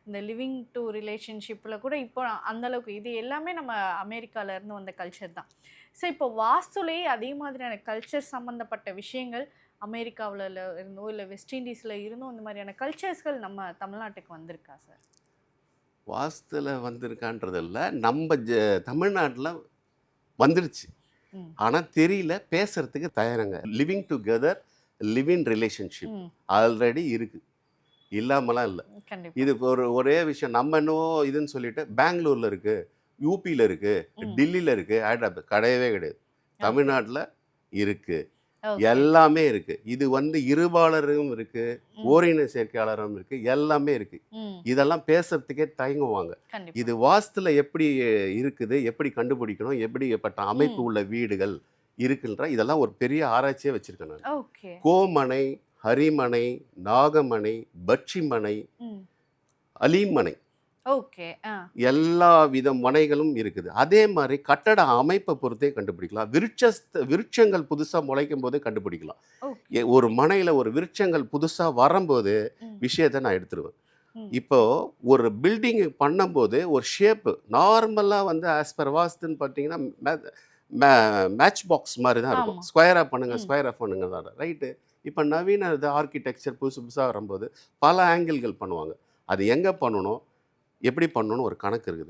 இந்த living to ரிலேஷன்ஷிப்பில் கூட இப்போ அந்த அளவுக்கு இது எல்லாமே நம்ம அமெரிக்கால இருந்து வந்த கல்ச்சர் தான். ஸோ இப்போ வாஸ்துலேயே அதே மாதிரியான கல்ச்சர் சம்மந்தப்பட்ட விஷயங்கள் அமெரிக்காவுல இருந்தோ, இல்ல வெஸ்ட் இண்டீஸ்ல இருந்தோ இந்த மாதிரியான கல்ச்சர்ஸ்கள் நம்ம தமிழ்நாட்டுக்கு வந்திருக்கா சார்? வாஸ்துல வந்திருக்கான்றது இல்ல. நம்ம தமிழ்நாட்டுல வந்துருச்சு. ம். ஆனா தெரியல, பேசுறதுக்கு தயரங்க. Living together, live in relationship ம். ஆல்ரெடி இருக்கு. இல்லாமலாம் இல்ல. கண்டிப்பா. இது ஒரே விஷயம். நம்ம என்னவோ இதுன்னு சொல்லிட்டு பெங்களூர்ல இருக்கு, யூபில இருக்கு, ம். டெல்லில இருக்கு, ஹைதராபாத் கிடையவே கிடையாது. ஓகே. தமிழ்நாட்டுல இருக்கு. ஓகே. எல்லாமே இருக்கு. இது இருபாலரும் இருக்கு, ம். ஓரின சேர்க்கையாளரும் இருக்கு, எல்லாமே இருக்கு. ம். இதெல்லாம் பேசுறதுக்கே தயங்குவாங்க. கண்டிப்பா. இது வாஸ்துல எப்படி இருக்குது, எப்படி கண்டுபிடிக்கணும், எப்படிப்பட்ட அமைப்பு ம். உள்ள வீடுகள் இருக்குன்ற இதெல்லாம் ஒரு பெரிய ஆராய்ச்சியே வச்சிருக்கேன் நான். ஓகே. கோமனை, ஹரிமனை, நாகமனை, பட்சிமனை, ம். அலிமனை ஓகே. ஆ. எல்லா வித மனைகளும் இருக்குது. அதே மாரி கட்டட அமைப்ப பொறுத்தே கண்டுபிடிக்கலாம். விருட்சங்கள் புதுசா முளைக்கும் போதே கண்டுபிடிக்கலாம். ஓகே. ஒரு மனையில ஒரு விருட்சங்கள் புதுசா வரம்போது ம். விஷயத்த நான் எடுத்துருவேன். ம். இப்போ ஒரு பில்டிங் பண்ணும்போது ஒரு ஷேப்பு நார்மலா ஆஸ் பர் வாஸ்துன்னு பார்த்தீங்கன்னா, மேட்ச் பாக்ஸ் மாரி தான் இருக்கும். ஆமா. ஸ்கொயரா பண்ணுங்க, ம். ஸ்கொயரா பண்ணுங்க தான். ரைட்டு. இப்ப நவீன ஆர்க்கிடெக்சர் புதுசு புதுசா வரும்போது பல ஆங்கிள்கள் பண்ணுவாங்க. அது எங்க பண்ணணும்? எப்படி பண்ணணும்னு ஒரு கணக்கு இருக்குது.